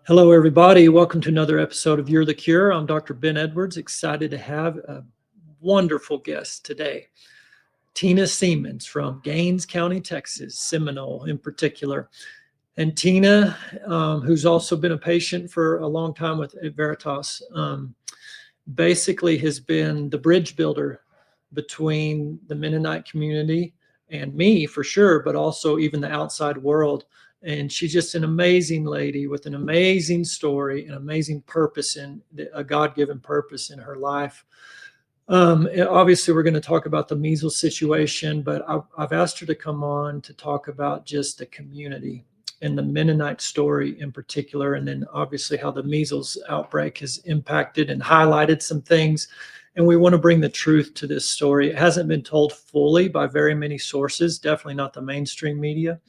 Hello, everybody. Welcome to another episode of You're the Cure. I'm Dr. Ben Edwards. Excited to have a wonderful guest today, Tina Siemens from Gaines County, Texas, Seminole in particular. And Tina, who's also been a patient for a long time with Veritas, basically has been the bridge builder between the Mennonite community and me for sure, but also even the outside world. And she's just an amazing lady with an amazing story, an amazing purpose, and a God-given purpose in her life. Obviously, we're going to talk about the measles situation, but I've asked her to come on to talk about just the community and the Mennonite story in particular, and then obviously how the measles outbreak has impacted and highlighted some things. And we want to bring the truth to this story. It hasn't been told fully by very many sources, definitely not the mainstream media.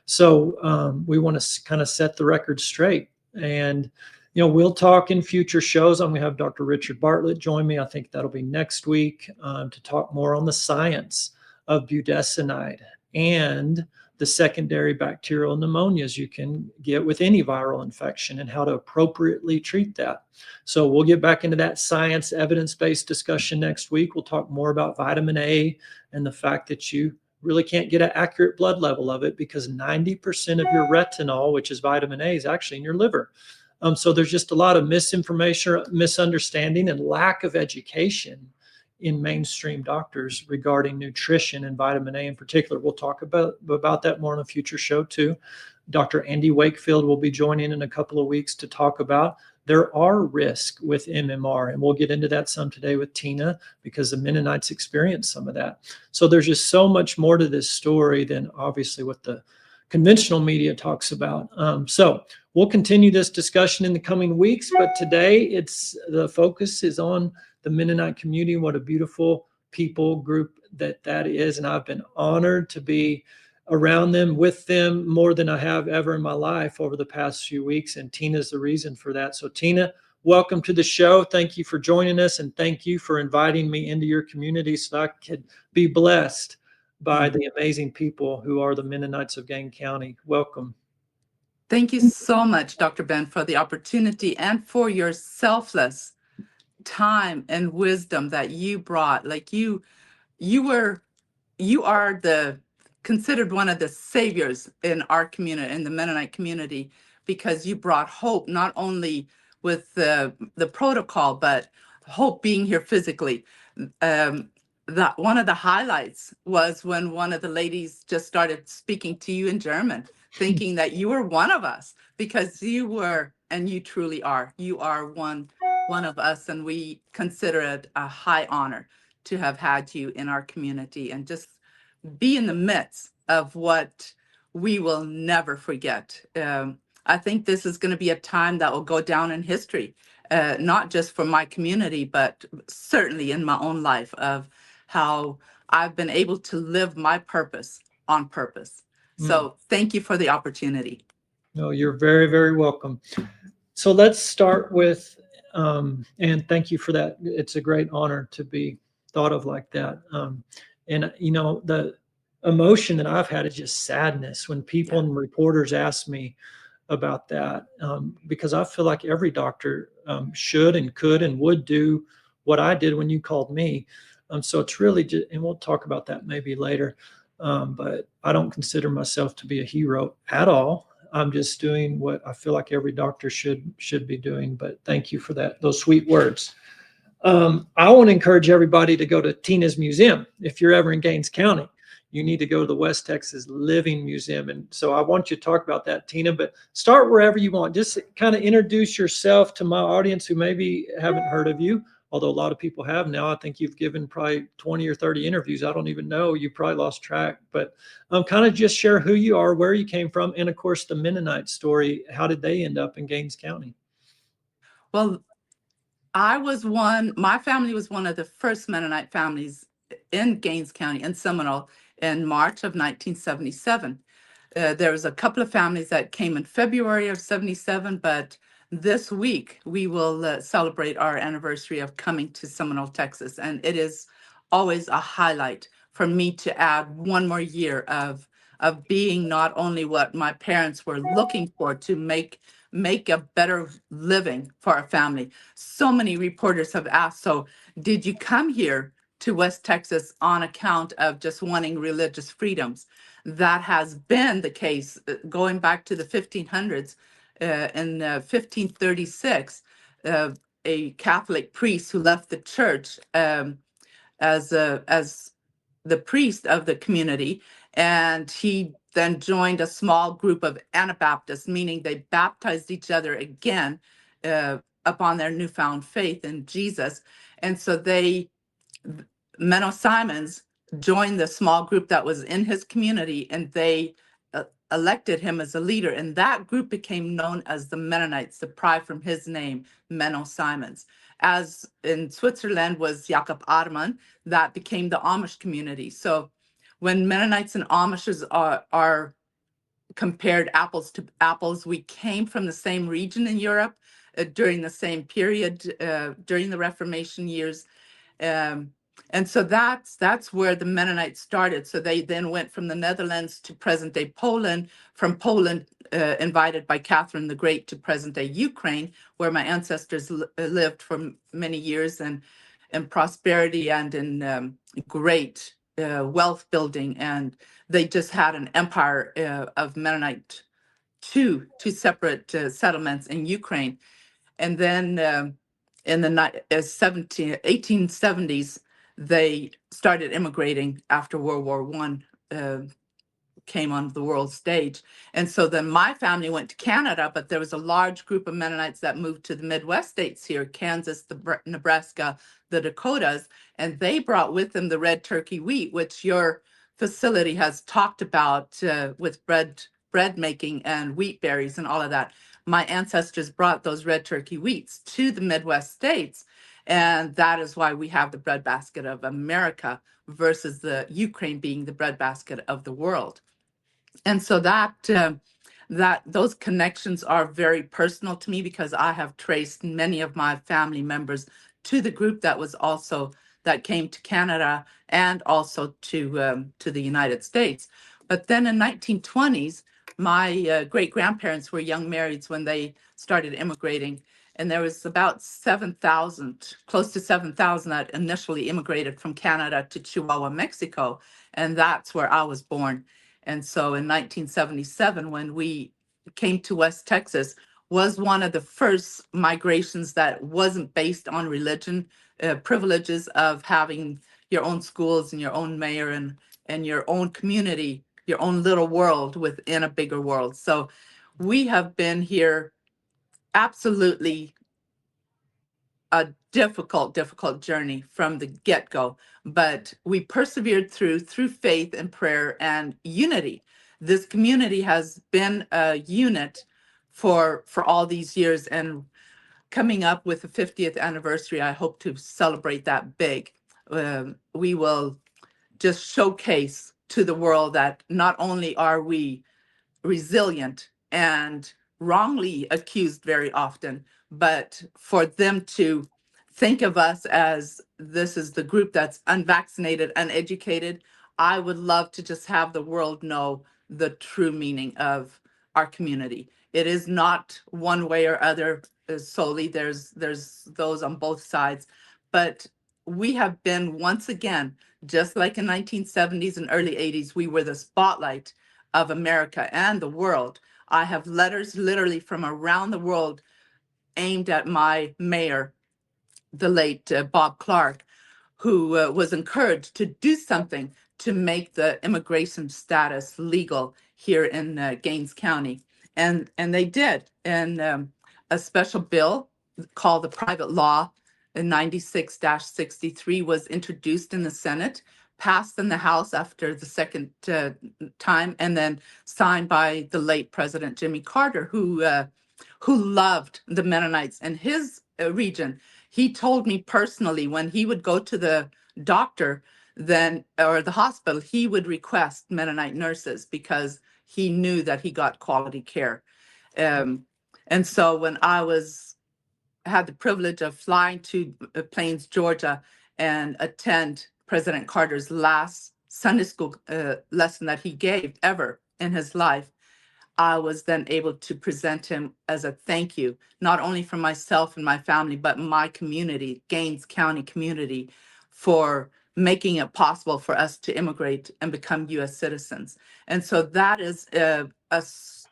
So we want to kind of set the record straight. And, we'll talk in future shows. I'm going to have Dr. Richard Bartlett join me. I think that'll be next week to talk more on the science of boudesinide and the secondary bacterial pneumonias you can get with any viral infection and how to appropriately treat that. So we'll get back into that science evidence-based discussion next week. We'll talk more about vitamin A and the fact that you really can't get an accurate blood level of it because 90% of your retinol, which is vitamin A, is actually in your liver. So there's just a lot of misinformation, misunderstanding, and lack of education in mainstream doctors regarding nutrition and vitamin A in particular. We'll talk about that more in a future show too. Dr. Andy Wakefield will be joining in a couple of weeks to talk about there are risks with MMR, and we'll get into that some today with Tina because the Mennonites experienced some of that. So there's just so much more to this story than obviously what the conventional media talks about. So we'll continue this discussion in the coming weeks, but today the focus is on the Mennonite community. What a beautiful people group that is, and I've been honored to be around them, with them, more than I have ever in my life over the past few weeks, and Tina's the reason for that. So Tina, welcome to the show. Thank you for joining us, and thank you for inviting me into your community so I could be blessed by the amazing people who are the Mennonites of Gaines County. Welcome. Thank you so much, Dr. Ben, for the opportunity and for your selfless time and wisdom that you brought. Like you are considered one of the saviors in our community, in the Mennonite community, because you brought hope, not only with the protocol, but hope being here physically. That one of the highlights was when one of the ladies just started speaking to you in German, thinking that you were one of us, because you were, and you truly are. You are one of us, and we consider it a high honor to have had you in our community and just be in the midst of what we will never forget. I think this is going to be a time that will go down in history, not just for my community, but certainly in my own life, of how I've been able to live my purpose on purpose. So thank you for the opportunity. No, you're very, very welcome. So let's start with, and thank you for that. It's a great honor to be thought of like that. And, the emotion that I've had is just sadness when people and reporters ask me about that, because I feel like every doctor should and could and would do what I did when you called me. So it's really just, and we'll talk about that maybe later, but I don't consider myself to be a hero at all. I'm just doing what I feel like every doctor should be doing. But thank you for those sweet words. I want to encourage everybody to go to Tina's Museum. If you're ever in Gaines County, you need to go to the West Texas Living Museum. And so I want you to talk about that, Tina, but start wherever you want. Just kind of introduce yourself to my audience who maybe haven't heard of you, although a lot of people have now. I think you've given probably 20 or 30 interviews. I don't even know. You probably lost track, but kind of just share who you are, where you came from, and of course the Mennonite story. How did they end up in Gaines County? Well, my family was one of the first Mennonite families in Gaines County, in Seminole, in March of 1977. There was a couple of families that came in February of 77, but this week we will celebrate our anniversary of coming to Seminole, Texas. And it is always a highlight for me to add one more year of being not only what my parents were looking for to make make a better living for our family. So many reporters have asked, so did you come here to West Texas on account of just wanting religious freedoms? That has been the case going back to the 1500s. In 1536, a Catholic priest who left the church as the priest of the community, and he then joined a small group of Anabaptists, meaning they baptized each other again upon their newfound faith in Jesus. And so Tina Siemens joined the small group that was in his community, and they elected him as a leader. And that group became known as the Mennonites, derived from his name, Tina Siemens. As in Switzerland was Jakob Arman, that became the Amish community. So when Mennonites and Amishes are compared apples to apples, we came from the same region in Europe during the same period, during the Reformation years. And so that's where the Mennonites started. So they then went from the Netherlands to present day Poland, from Poland invited by Catherine the Great to present day Ukraine, where my ancestors lived for many years, and in prosperity and in great wealth building. And they just had an empire of Mennonite, two separate settlements in Ukraine. And then in the 1870s, they started immigrating after World War One came on the world stage. And so then my family went to Canada, but there was a large group of Mennonites that moved to the Midwest states here, Kansas, Nebraska, the Dakotas, and they brought with them the red turkey wheat, which your facility has talked about with bread making and wheat berries and all of that. My ancestors brought those red turkey wheats to the Midwest states, and that is why we have the breadbasket of America versus the Ukraine being the breadbasket of the world. And so that those connections are very personal to me, because I have traced many of my family members to the group that came to Canada and also to the United States. But then in 1920s, my great grandparents were young marrieds when they started immigrating, and there was about 7,000, close to 7,000, that initially immigrated from Canada to Chihuahua, Mexico, and that's where I was born. And so in 1977, when we came to West Texas, was one of the first migrations that wasn't based on religion, privileges of having your own schools and your own mayor and your own community, your own little world within a bigger world. So we have been here absolutely a difficult journey from the get-go, but we persevered through faith and prayer and unity. This community has been a unit for all these years, and coming up with the 50th anniversary, I hope to celebrate that big. We will just showcase to the world that not only are we resilient and wrongly accused very often, but for them to think of us as this is the group that's unvaccinated, uneducated, I would love to just have the world know the true meaning of our community. It is not one way or other solely. There's those on both sides, but we have been, once again, just like in 1970s and early 80s, we were the spotlight of America and the world. I have letters literally from around the world aimed at my mayor, the late Bob Clark, who was encouraged to do something to make the immigration status legal here in Gaines County. And they did. And a special bill called the Private Law 96-63 was introduced in the Senate, passed in the House after the second time, and then signed by the late President Jimmy Carter, who loved the Mennonites in his region. He told me personally, when he would go to the doctor or the hospital, he would request Mennonite nurses because he knew that he got quality care. And so when I had the privilege of flying to Plains, Georgia, and attend President Carter's last Sunday school lesson that he gave ever in his life, I was then able to present him as a thank you, not only for myself and my family, but my community, Gaines County community, for making it possible for us to immigrate and become U.S. citizens. And so that is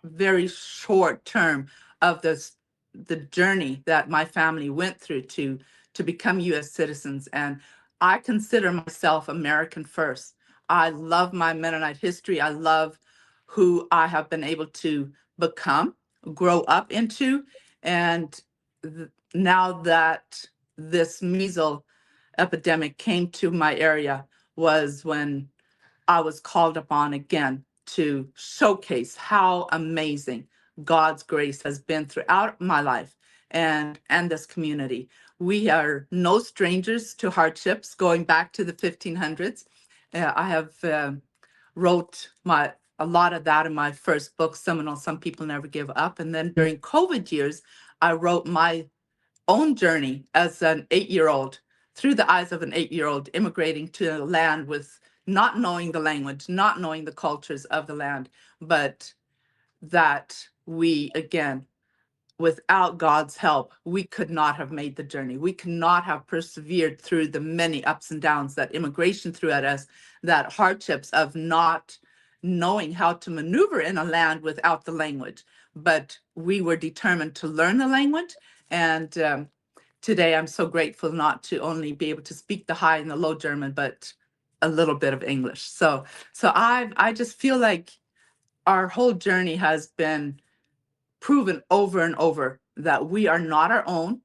very short term of the journey that my family went through to become U.S. citizens. And I consider myself American first. I love my Mennonite history. I love who I have been able to become, grow up into. And now that this measles epidemic came to my area was when I was called upon again to showcase how amazing God's grace has been throughout my life and this community. We are no strangers to hardships going back to the 1500s. I have wrote a lot of that in my first book, Seminole, Some People Never Give Up. And then during COVID years, I wrote my own journey as an 8-year-old through the eyes of an 8-year-old immigrating to a land with not knowing the language, not knowing the cultures of the land, but that we, again, without God's help, we could not have made the journey. We could not have persevered through the many ups and downs that immigration threw at us, that hardships of not knowing how to maneuver in a land without the language. But we were determined to learn the language. And today I'm so grateful not to only be able to speak the high and the low German, but a little bit of English. So I just feel like our whole journey has been proven over and over that we are not our own.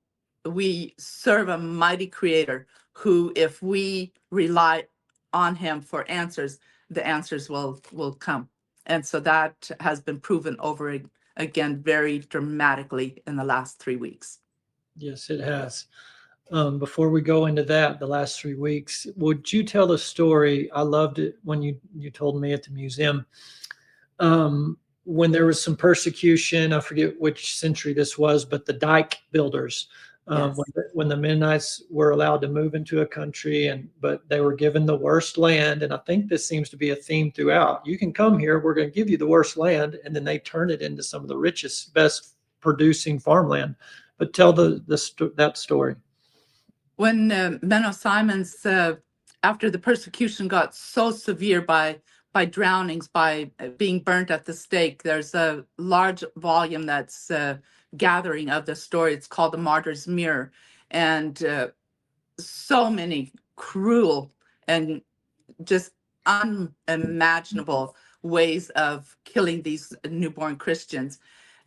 We serve a mighty creator who, if we rely on him for answers, the answers will come. And so that has been proven over again very dramatically in the last 3 weeks. Yes, it has. Before we go into that, the last 3 weeks, would you tell the story? I loved it when you told me at the museum. When there was some persecution, I forget which century this was, but the dike builders, Yes. when the Mennonites were allowed to move into a country, but they were given the worst land, and I think this seems to be a theme throughout. You can come here, we're going to give you the worst land, and then they turn it into some of the richest, best producing farmland. But tell that story. When Menno Simons, after the persecution got so severe by drownings, by being burnt at the stake, there's a large volume that's gathering of the story. It's called The Martyr's Mirror. And so many cruel and just unimaginable ways of killing these newborn Christians.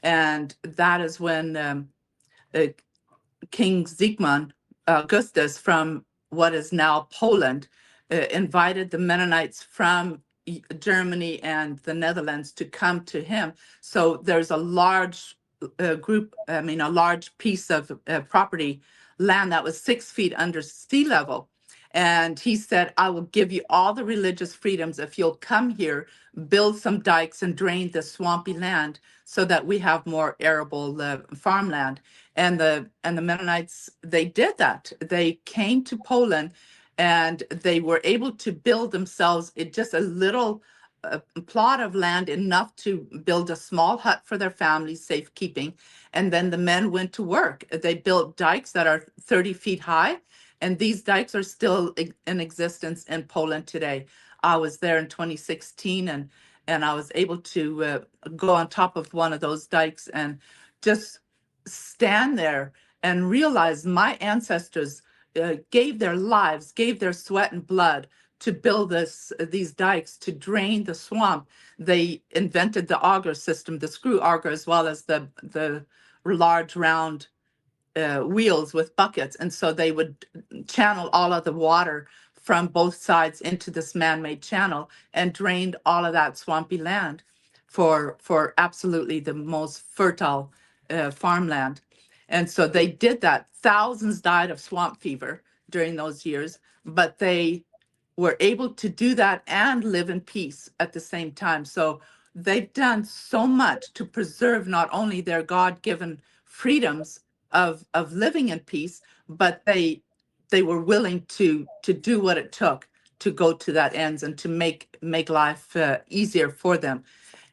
And that is when King Siegmund Augustus from what is now Poland invited the Mennonites from Germany and the Netherlands to come to him. So there's a large a large piece of property land that was 6 feet under sea level. And he said, I will give you all the religious freedoms if you'll come here, build some dikes and drain the swampy land so that we have more arable farmland. And the Mennonites, they did that. They came to Poland and they were able to build themselves just a little plot of land, enough to build a small hut for their families, safekeeping. And then the men went to work. They built dikes that are 30 feet high. And these dikes are still in existence in Poland today. I was there in 2016 and I was able to go on top of one of those dikes and just stand there and realize my ancestors gave their lives, gave their sweat and blood to build these dikes, to drain the swamp. They invented the auger system, the screw auger, as well as the large round wheels with buckets. And so they would channel all of the water from both sides into this man-made channel and drained all of that swampy land for absolutely the most fertile farmland. And so they did that. Thousands died of swamp fever during those years, but they were able to do that and live in peace at the same time. So they've done so much to preserve not only their God-given freedoms of living in peace, but they were willing to do what it took to go to that ends and to make life easier for them.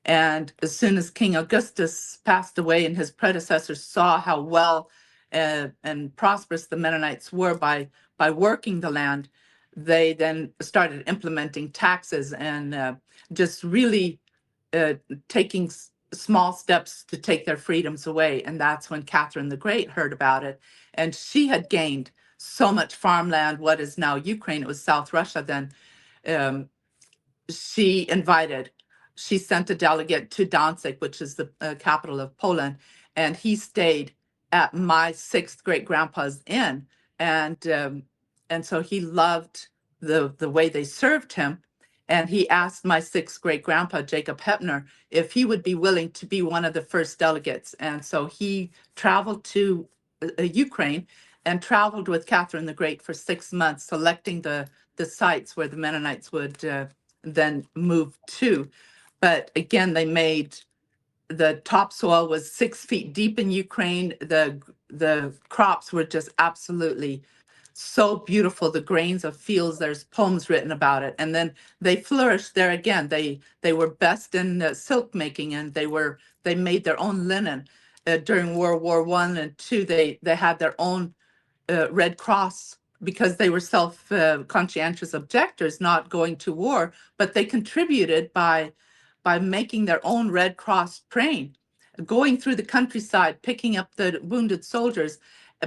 And as soon as King Augustus passed away and his predecessors saw how well and prosperous the Mennonites were by working the land, they then started implementing taxes and just really taking small steps to take their freedoms away. And that's when Catherine the Great heard about it. And she had gained so much farmland, what is now Ukraine, it was South Russia then. Um, she invited, she sent a delegate to Danzig, which is the capital of Poland, and he stayed at my sixth great grandpa's inn, and so he loved the way they served him, and he asked my sixth great grandpa Jacob Hepner if he would be willing to be one of the first delegates, and so he traveled to Ukraine and traveled with Catherine the Great for 6 months, selecting the sites where the Mennonites would then move to. But again, they made the topsoil was 6 feet deep in Ukraine. The crops were just absolutely so beautiful. The grains of fields, there's poems written about it. And then they flourished there again. They were best in silk making, and they made their own linen. During World War I and II, they had their own Red Cross because they were conscientious objectors, not going to war, but they contributed by making their own Red Cross train, going through the countryside, picking up the wounded soldiers.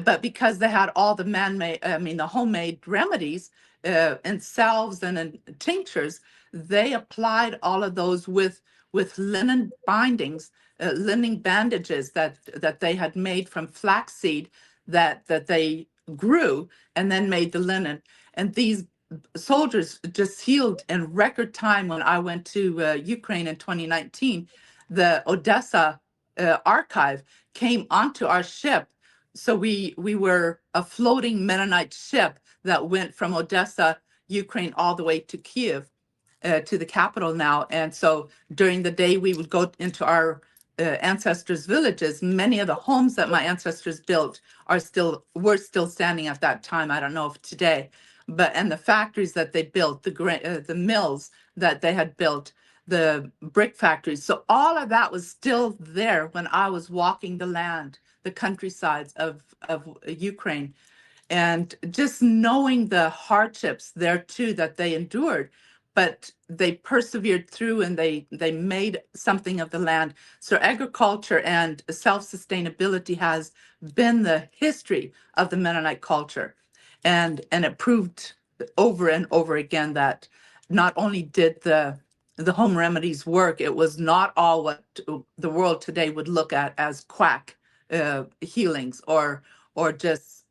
But because they had all the the homemade remedies and salves and tinctures, they applied all of those with linen bindings, linen bandages that they had made from flaxseed that they grew and then made the linen. And these soldiers just healed in record time. When I went to Ukraine in 2019, the Odessa archive came onto our ship. So we were a floating Mennonite ship that went from Odessa, Ukraine, all the way to Kiev, to the capital now. And so during the day, we would go into our ancestors' villages. Many of the homes that my ancestors built were still standing at that time. I don't know if today, and the factories that they built, the mills that they had built, the brick factories. So all of that was still there when I was walking the land, the countrysides of Ukraine, and just knowing the hardships there too that they endured, but they persevered through and they made something of the land. So agriculture and self-sustainability has been the history of the Mennonite culture, and it proved over and over again that not only did the home remedies work, it was not all what the world today would look at as quack healings or just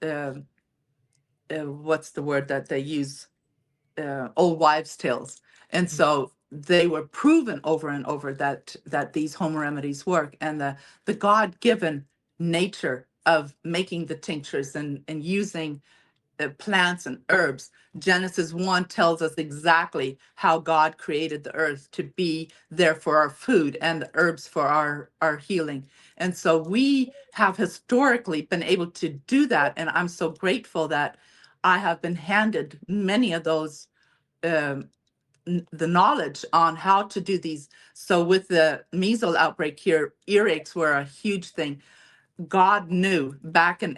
what's the word that they use, old wives' tales. And so they were proven over and over that these home remedies work, and the God-given nature of making the tinctures and using plants and herbs. Genesis 1 tells us exactly how God created the earth to be there for our food and the herbs for our healing. And so we have historically been able to do that. And I'm so grateful that I have been handed many of those, the knowledge on how to do these. So with the measles outbreak here, earaches were a huge thing. God knew back in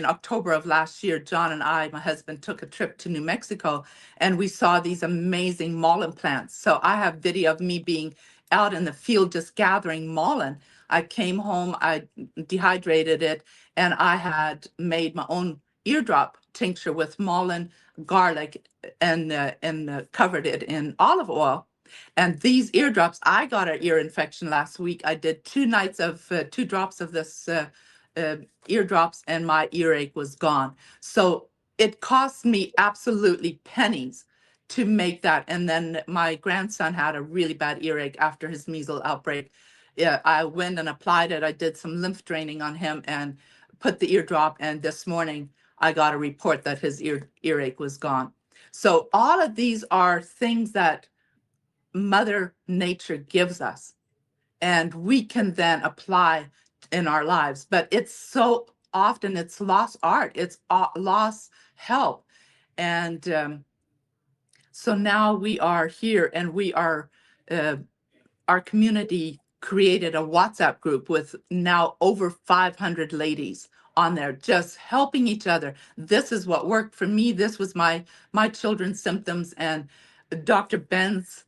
October of last year, John and I, my husband, took a trip to New Mexico, and we saw these amazing mullein plants. So I have video of me being out in the field just gathering mullein. I came home, I dehydrated it, and I had made my own eardrop tincture with mullein, garlic, and covered it in olive oil. And these eardrops, I got an ear infection last week. I did 2 nights of 2 drops of this eardrops, and my earache was gone. So it cost me absolutely pennies to make that. And then my grandson had a really bad earache after his measles outbreak. Yeah, I went and applied it. I did some lymph draining on him and put the eardrop. And this morning I got a report that his earache was gone. So all of these are things that Mother Nature gives us, and we can then apply in our lives. But it's so often it's lost art, it's lost help. And so now we are here, and we are our community created a WhatsApp group with now over 500 ladies on there, just helping each other. This is what worked for me. This was my children's symptoms, and Dr. Ben's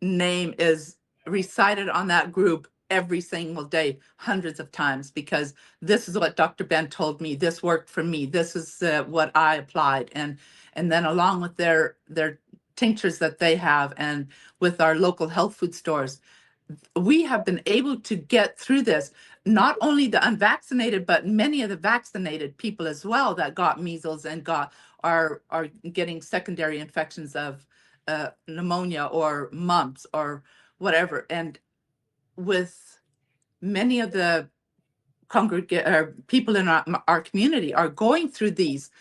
name is recited on that group every single day, hundreds of times, because this is what Dr. Ben told me. This worked for me. This is what I applied, and then along with their tinctures that they have, and with our local health food stores, we have been able to get through this. Not only the unvaccinated, but many of the vaccinated people as well that got measles and are getting secondary infections of pneumonia or mumps or whatever. And with many of the people in our community are going through these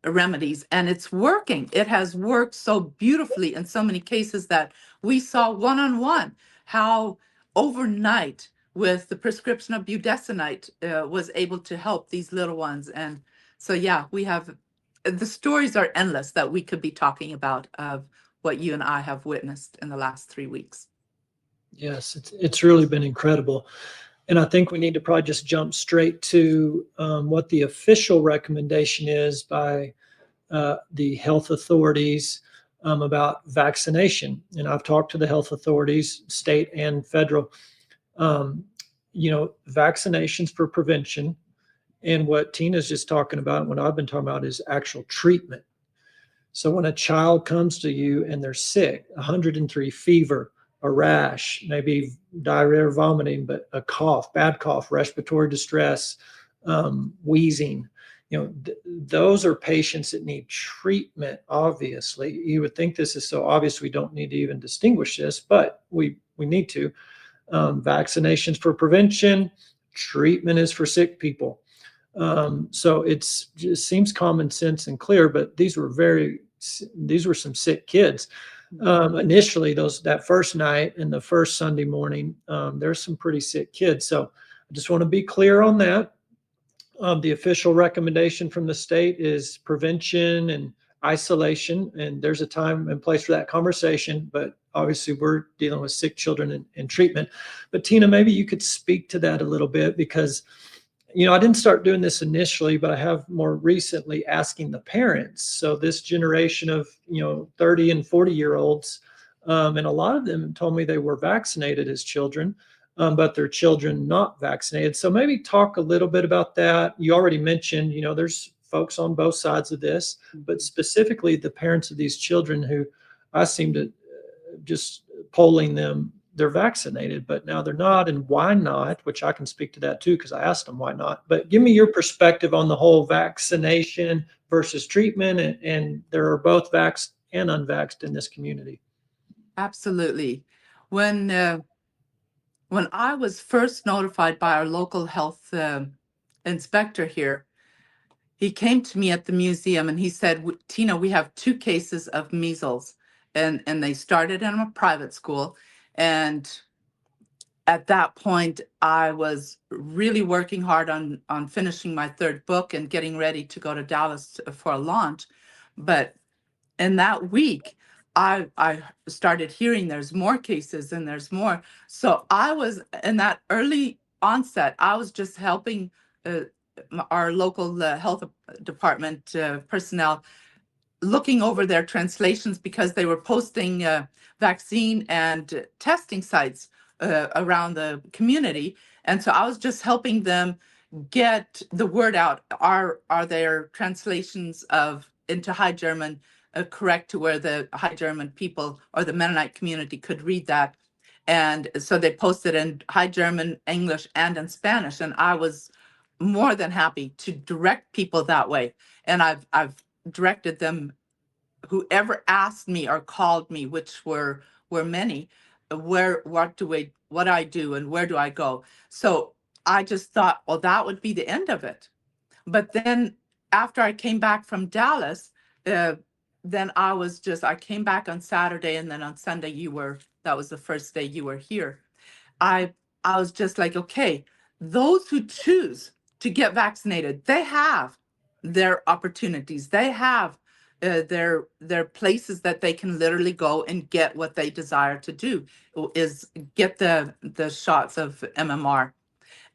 remedies, and it's working. It has worked so beautifully in so many cases that we saw one-on-one how overnight with the prescription of boudesinide was able to help these little ones. And so, yeah, we have, the stories are endless that we could be talking about of what you and I have witnessed in the last 3 weeks. Yes, it's really been incredible. And I think we need to probably just jump straight to what the official recommendation is by the health authorities about vaccination. And I've talked to the health authorities, state and federal. Vaccinations for prevention. And what Tina's just talking about, what I've been talking about, is actual treatment. So when a child comes to you and they're sick, 103 fever, a rash, maybe diarrhea or vomiting, but a cough, bad cough, respiratory distress, wheezing, those are patients that need treatment. Obviously, you would think this is so obvious we don't need to even distinguish this, but we need to. Vaccinations for prevention, treatment is for sick people. So just seems common sense and clear, but these were some sick kids. Initially, that first night and the first Sunday morning, there's some pretty sick kids. So I just want to be clear on that. The official recommendation from the state is prevention and isolation, and there's a time and place for that conversation, but obviously we're dealing with sick children and treatment. But Tina, maybe you could speak to that a little bit, because I didn't start doing this initially, but I have more recently asking the parents. So this generation of 30 and 40-year-olds, and a lot of them told me they were vaccinated as children, but their children not vaccinated. So maybe talk a little bit about that. You already mentioned, there's folks on both sides of this, but specifically the parents of these children who I seem to just polling them, they're vaccinated, but now they're not, and why not? Which I can speak to that too, because I asked them why not. But give me your perspective on the whole vaccination versus treatment, and there are both vaxxed and unvaxxed in this community. Absolutely. When I was first notified by our local health inspector here, he came to me at the museum and he said, Tina, we have 2 cases of measles, and they started in a private school. And at that point, I was really working hard on finishing my 3rd book and getting ready to go to Dallas for a launch. But in that week, I started hearing there's more cases and there's more. So I was, in that early onset, I was just helping our local health department personnel, looking over their translations, because they were posting vaccine and testing sites around the community. And so I was just helping them get the word out. Are there translations into High German correct, to where the High German people or the Mennonite community could read that? And so they posted in High German, English, and in Spanish. And I was more than happy to direct people that way. And I've directed them, whoever asked me or called me, which were many, what I do and where do I go. So I just thought, well, that would be the end of it. But then after I came back from Dallas, then I came back on Saturday, and then on Sunday that was the first day you were here. I was just like, okay, those who choose to get vaccinated, they have their opportunities. They have they're places that they can literally go and get what they desire to do, is get the shots of MMR,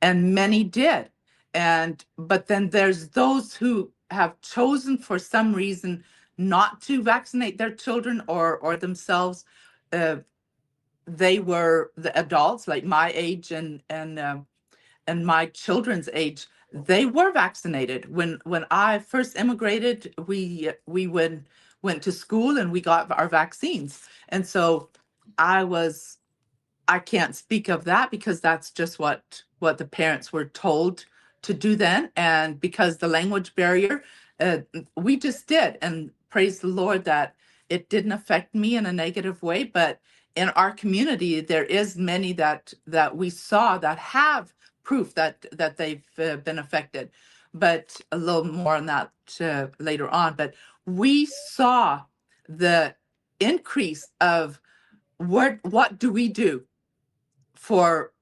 and many did. But then there's those who have chosen for some reason not to vaccinate their children or themselves. They were the adults like my age and my children's age. They were vaccinated. When I first immigrated, we went to school and we got our vaccines. And so I can't speak of that because that's just what the parents were told to do then. And because the language barrier, we just did. And praise the Lord that it didn't affect me in a negative way. But in our community, there is many that we saw that have proof that they've been affected. But a little more on that later on. But we saw the increase of what do we do for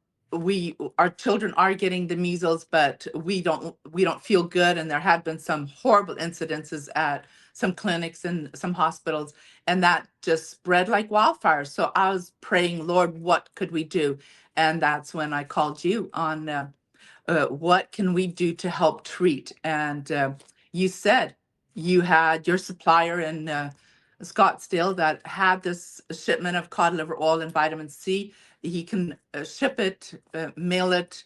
our children are getting the measles, but we don't feel good. And there had been some horrible incidences at some clinics and some hospitals, and that just spread like wildfire. So I was praying, Lord, what could we do? And that's when I called you on what can we do to help treat? And you said you had your supplier in Scottsdale that had this shipment of cod liver oil and vitamin C. He can ship it, mail it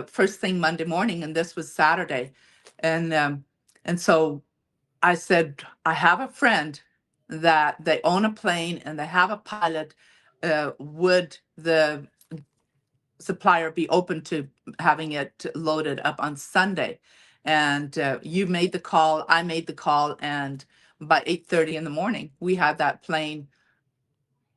first thing Monday morning, and this was Saturday. And so I said, I have a friend that they own a plane and they have a pilot. Would the supplier be open to having it loaded up on Sunday? And you made the call, I made the call, and by 8:30 in the morning, we had that plane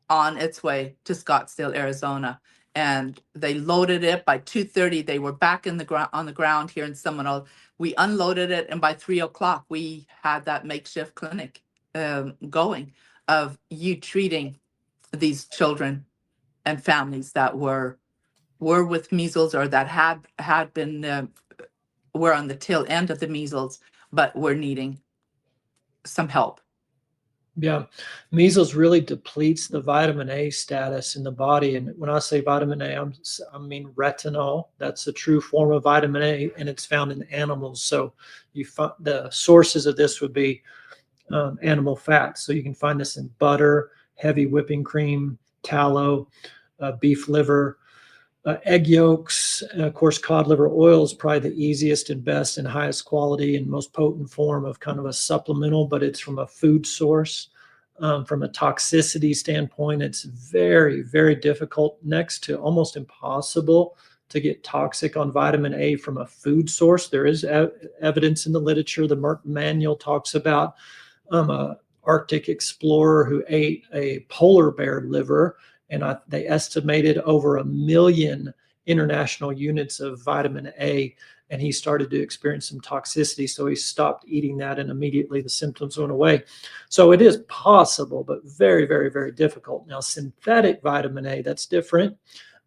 on its way to Scottsdale, Arizona. And they loaded it. By 2:30, they were back in on the ground here in Seminole. We unloaded it, and by 3 o'clock, we had that makeshift clinic going of you treating these children and families that were with measles or that had been were on the tail end of the measles, but were needing some help. Yeah, measles really depletes the vitamin A status in the body. And when I say vitamin A, I mean retinol. That's a true form of vitamin A, and it's found in animals. So you find the sources of this would be animal fats. So you can find this in butter, heavy whipping cream, tallow, beef liver, egg yolks. And of course, cod liver oil is probably the easiest and best and highest quality and most potent form of kind of a supplemental, but it's from a food source. From a toxicity standpoint, it's very, very difficult, next to almost impossible, to get toxic on vitamin A from a food source. There is evidence in the literature. The Merck manual talks about a Arctic explorer who ate a polar bear liver, and they estimated over 1 million international units of vitamin A, and he started to experience some toxicity. So he stopped eating that, and immediately the symptoms went away. So it is possible, but very, very, very difficult. Now, synthetic vitamin A, that's different.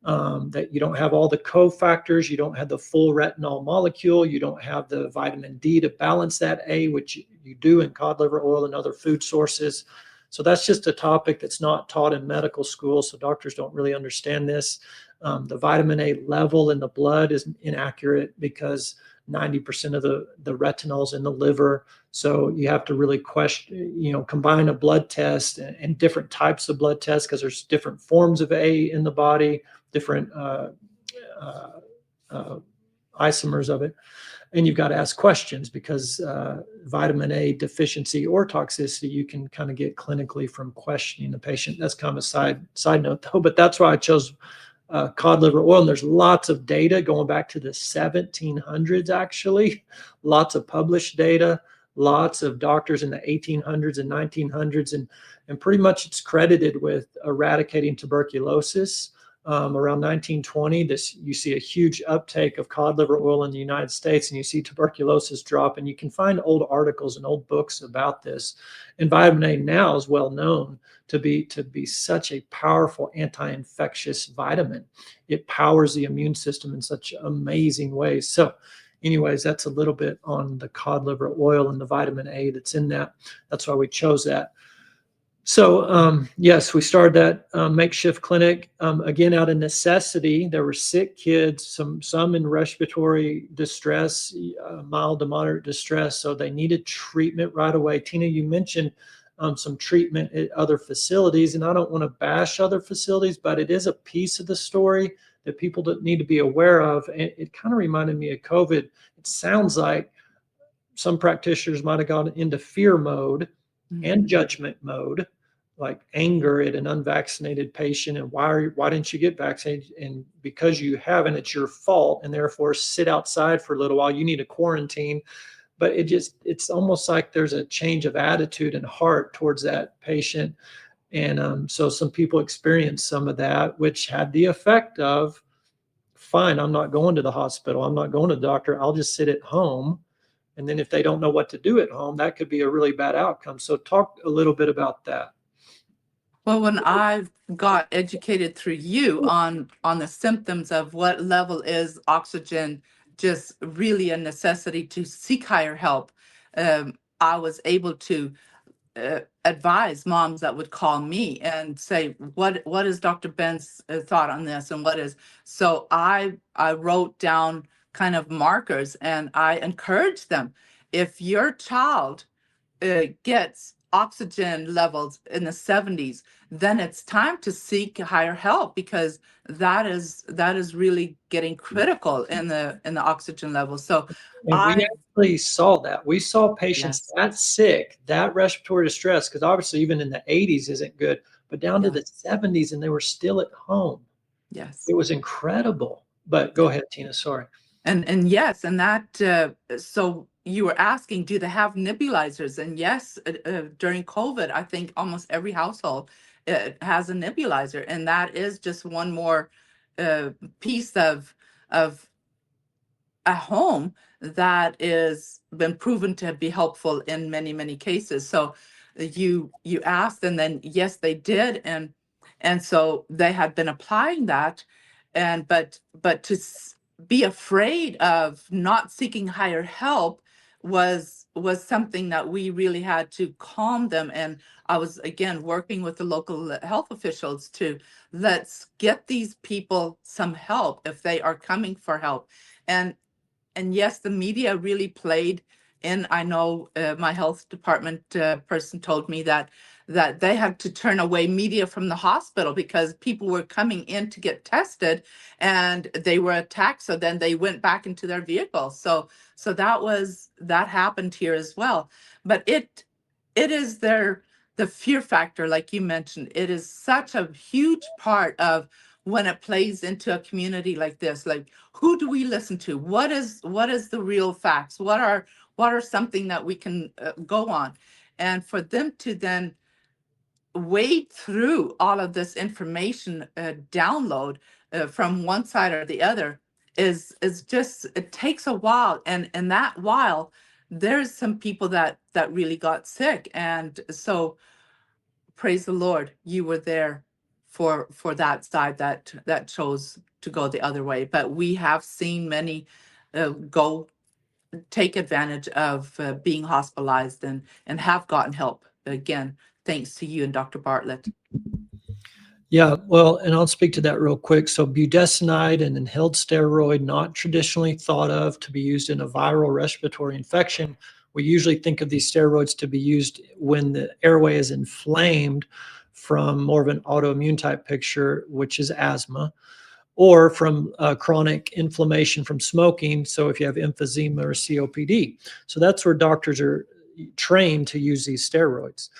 That you don't have all the cofactors, you don't have the full retinol molecule, you don't have the vitamin D to balance that A, which you do in cod liver oil and other food sources. So that's just a topic that's not taught in medical school, so doctors don't really understand this. The vitamin A level in the blood is inaccurate because 90% of the retinol's in the liver. So you have to really combine a blood test and different types of blood tests, because there's different forms of A in the body, different isomers of it. And you've got to ask questions, because vitamin A deficiency or toxicity, you can kind of get clinically from questioning the patient. That's kind of a side note, though. But that's why I chose cod liver oil. And there's lots of data going back to the 1700s, actually. Lots of published data, lots of doctors in the 1800s and 1900s. And pretty much it's credited with eradicating tuberculosis. Around 1920, you see a huge uptake of cod liver oil in the United States, and you see tuberculosis drop. And you can find old articles and old books about this. And vitamin A now is well known to be such a powerful anti-infectious vitamin. It powers the immune system in such amazing ways. So anyways, that's a little bit on the cod liver oil and the vitamin A that's in that. That's why we chose that. So yes, we started that makeshift clinic again out of necessity. There were sick kids, some in respiratory distress, mild to moderate distress, so they needed treatment right away. Tina, you mentioned some treatment at other facilities, and I don't want to bash other facilities, but it is a piece of the story that people need to be aware of. And it kind of reminded me of COVID. It sounds like some practitioners might have gone into fear mode and judgment mode, like anger at an unvaccinated patient, and why didn't you get vaccinated? And because you haven't, it's your fault, and therefore sit outside for a little while. You need a quarantine. But it's almost like there's a change of attitude and heart towards that patient. And so some people experience some of that, which had the effect of, fine, I'm not going to the hospital, I'm not going to the doctor, I'll just sit at home. And then if they don't know what to do at home, that could be a really bad outcome. So talk a little bit about that. Well, when I got educated through you on the symptoms of what level is oxygen, just really a necessity to seek higher help, I was able to advise moms that would call me and say, what is Dr. Ben's thought on this, and what is, so I wrote down kind of markers, and I encouraged them, if your child gets oxygen levels in the 70s, then it's time to seek higher help, because that is really getting critical in the oxygen levels. So And we actually saw that. We saw patients Yes. that sick, that respiratory distress, because obviously even in the 80s isn't good, but down to the 70s, and they were still at home. Yes. It was incredible. But go ahead, Tina, sorry. And yes, and that, so you were asking, do they have nebulizers? And yes, during COVID, I think almost every household has a nebulizer, and that is just one more piece of a home that is been proven to be helpful in many cases. So you asked, and then yes, they did, and so they had been applying that, and but to be afraid of not seeking higher help was something that we really had to calm them. And I was again working with the local health officials to, let's get these people some help if they are coming for help. And yes, the media really played in. I know my health department person told me that they had to turn away media from the hospital because people were coming in to get tested and they were attacked. So then they went back into their vehicles. So that happened here as well. But it is the fear factor, like you mentioned. It is such a huge part of when it plays into a community like this. Like, who do we listen to? What is the real facts? What are something that we can go on? And for them to then wade through all of this information, download from one side or the other, is just, it takes a while. And that while, there's some people that really got sick. And so praise the Lord, you were there for that side that chose to go the other way. But we have seen many go take advantage of being hospitalized and have gotten help, again, thanks to you and Dr. Bartlett. Yeah, well, and I'll speak to that real quick. So boudesinide, an inhaled steroid, not traditionally thought of to be used in a viral respiratory infection. We usually think of these steroids to be used when the airway is inflamed from more of an autoimmune type picture, which is asthma, or from chronic inflammation from smoking. So if you have emphysema or COPD. So that's where doctors are trained to use these steroids.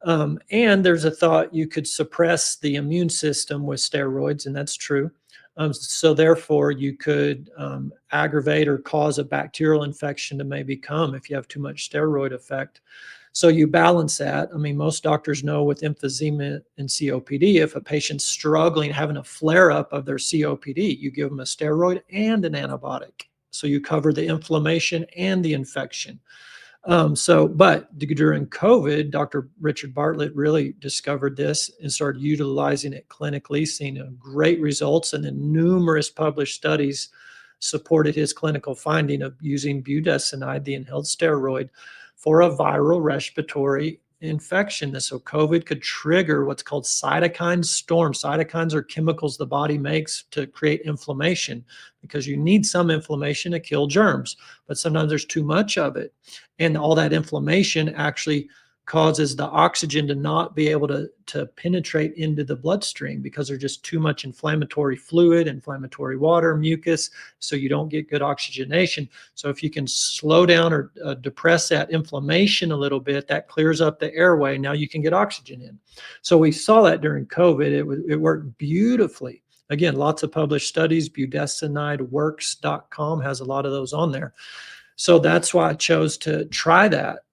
And there's a thought you could suppress the immune system with steroids, and that's true. So therefore, you could aggravate or cause a bacterial infection to maybe come if you have too much steroid effect. So you balance that. I mean, most doctors know with emphysema and COPD, if a patient's struggling, having a flare-up of their COPD, you give them a steroid and an antibiotic. So you cover the inflammation and the infection. But during COVID, Dr. Richard Bartlett really discovered this and started utilizing it clinically, seeing great results, and then numerous published studies supported his clinical finding of using boudesinide, the inhaled steroid, for a viral respiratory infection. So COVID could trigger what's called cytokine storm. Cytokines are chemicals the body makes to create inflammation, because you need some inflammation to kill germs, but sometimes there's too much of it. And all that inflammation actually causes the oxygen to not be able to penetrate into the bloodstream, because there's just too much inflammatory fluid, inflammatory water, mucus, so you don't get good oxygenation. So if you can slow down or depress that inflammation a little bit, that clears up the airway. Now you can get oxygen in. So we saw that during COVID. It worked beautifully. Again, lots of published studies. Budesinideworks.com has a lot of those on there. So that's why I chose to try that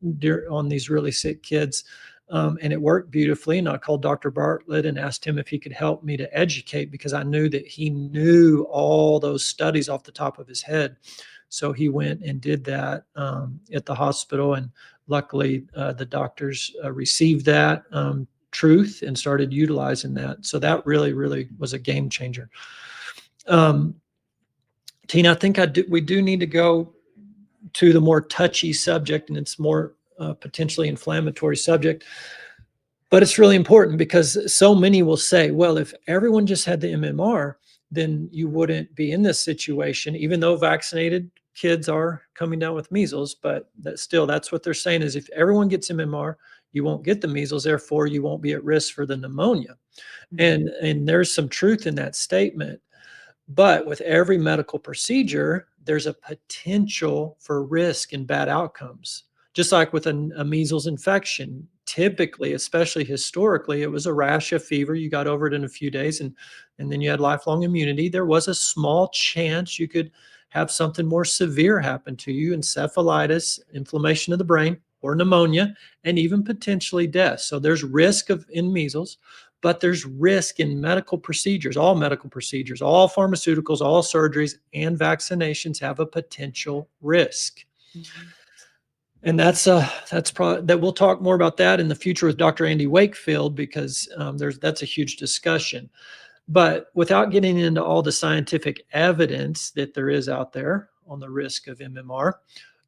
on these really sick kids. And it worked beautifully. And I called Dr. Bartlett and asked him if he could help me to educate, because I knew that he knew all those studies off the top of his head. So he went and did that at the hospital. And luckily, the doctors received that truth and started utilizing that. So that really, really was a game changer. Tina, I think we do need to go to the more touchy subject, and it's more potentially inflammatory subject. But it's really important, because so many will say, well, if everyone just had the MMR, then you wouldn't be in this situation, even though vaccinated kids are coming down with measles. But that's what they're saying, is if everyone gets MMR, you won't get the measles, therefore you won't be at risk for the pneumonia. And there's some truth in that statement. But with every medical procedure, there's a potential for risk and bad outcomes. Just like with a measles infection, typically, especially historically, it was a rash, a fever. You got over it in a few days, and then you had lifelong immunity. There was a small chance you could have something more severe happen to you, encephalitis, inflammation of the brain, or pneumonia, and even potentially death. So there's risk in measles. But there's risk in medical procedures, all pharmaceuticals, all surgeries, and vaccinations have a potential risk. Mm-hmm. And that's probably that we'll talk more about that in the future with Dr. Andy Wakefield, because that's a huge discussion. But without getting into all the scientific evidence that there is out there on the risk of MMR,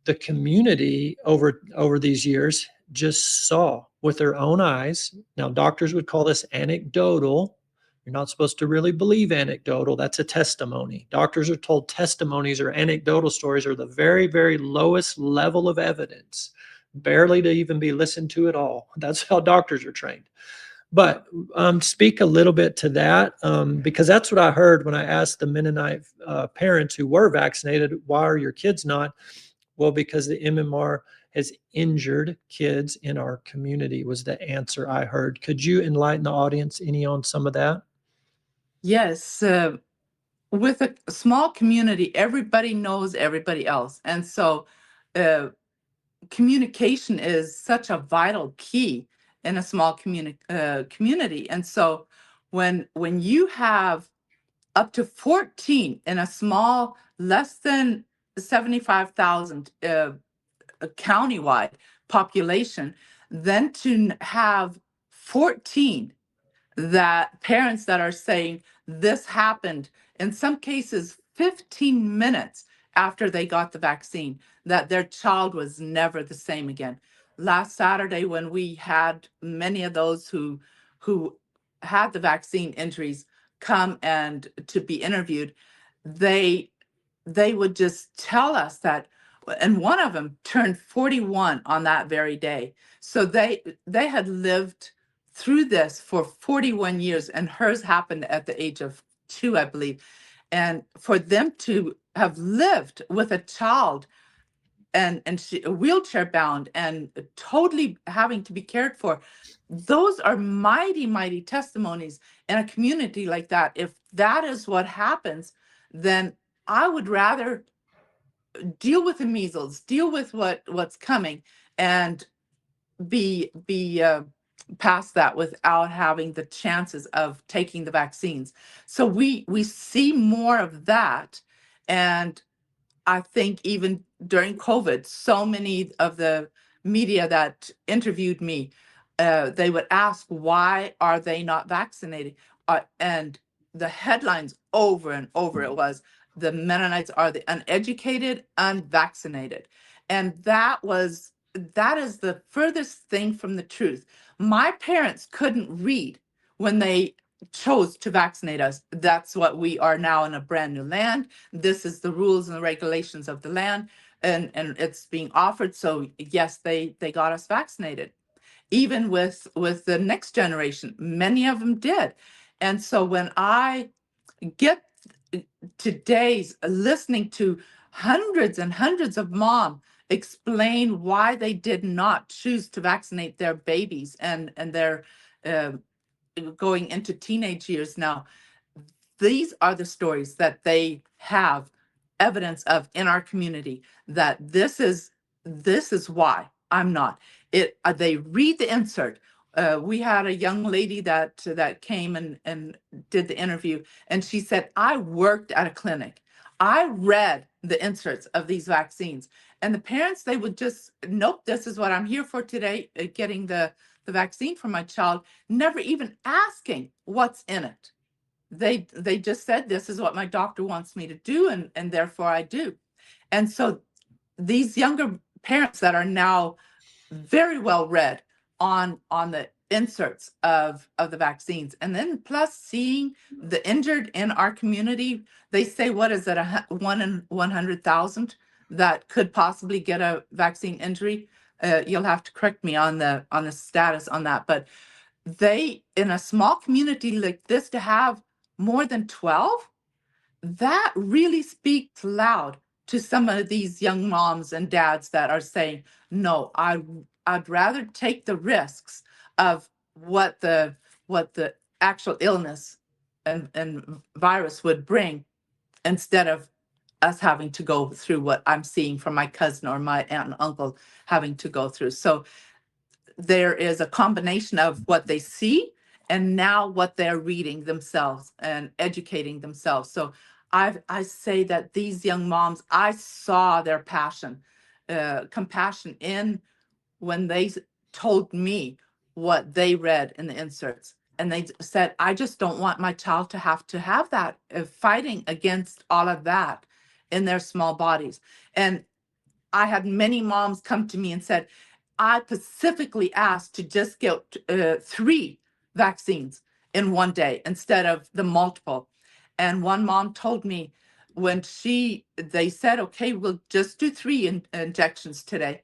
the community over these years just saw with their own eyes. Now, doctors would call this anecdotal. You're not supposed to really believe anecdotal. That's a testimony. Doctors are told testimonies or anecdotal stories are the very, very lowest level of evidence, barely to even be listened to at all. That's how doctors are trained. But speak a little bit to that, because that's what I heard when I asked the Mennonite parents who were vaccinated, why are your kids not? Well, because the MMR has injured kids in our community, was the answer I heard. Could you enlighten the audience any on some of that? Yes. With a small community, everybody knows everybody else. And so communication is such a vital key in a small community. And so when you have up to 14 in a small, less than 75,000 countywide population, then to have 14 that parents that are saying this happened, in some cases 15 minutes after they got the vaccine, that their child was never the same again. Last Saturday, when we had many of those who had the vaccine injuries come and to be interviewed, they would just tell us that, and one of them turned 41 on that very day. So they had lived through this for 41 years, and hers happened at the age of 2, I believe. And for them to have lived with a child and she wheelchair bound and totally having to be cared for, those are mighty, mighty testimonies in a community like that. If that is what happens, then I would rather deal with the measles, deal with what's coming, and be past that without having the chances of taking the vaccines. So we see more of that. And I think even during COVID, so many of the media that interviewed me, they would ask, why are they not vaccinated? And the headlines over and over, it was, the Mennonites are the uneducated, unvaccinated. And that is the furthest thing from the truth. My parents couldn't read when they chose to vaccinate us. That's what we are now, in a brand new land. This is the rules and the regulations of the land, and it's being offered. So yes, they got us vaccinated. Even with the next generation, many of them did. And so when I get today's listening to hundreds and hundreds of mom explain why they did not choose to vaccinate their babies, and they're going into teenage years now, these are the stories that they have evidence of in our community, that this is why I'm not. They read the insert. We had a young lady that came and did the interview, and she said, I worked at a clinic. I read the inserts of these vaccines, and the parents, they would just, nope, this is what I'm here for today, getting the vaccine for my child, never even asking what's in it. They just said, this is what my doctor wants me to do, and therefore I do. And so these younger parents that are now very well read on the inserts of the vaccines, and then plus seeing the injured in our community, they say, what is it, 1 in 100,000 that could possibly get a vaccine injury? You'll have to correct me on the status on that, but they, in a small community like this, to have more than 12, that really speaks loud to some of these young moms and dads that are saying, no, I'd rather take the risks of what the actual illness and virus would bring, instead of us having to go through what I'm seeing from my cousin or my aunt and uncle having to go through. So there is a combination of what they see and now what they're reading themselves and educating themselves. So I say that these young moms, I saw their passion, compassion in when they told me what they read in the inserts. And they said, I just don't want my child to have that, fighting against all of that in their small bodies. And I had many moms come to me and said, I specifically asked to just get 3 vaccines in one day instead of the multiple. And one mom told me, when they said, okay, we'll just do 3 injections today.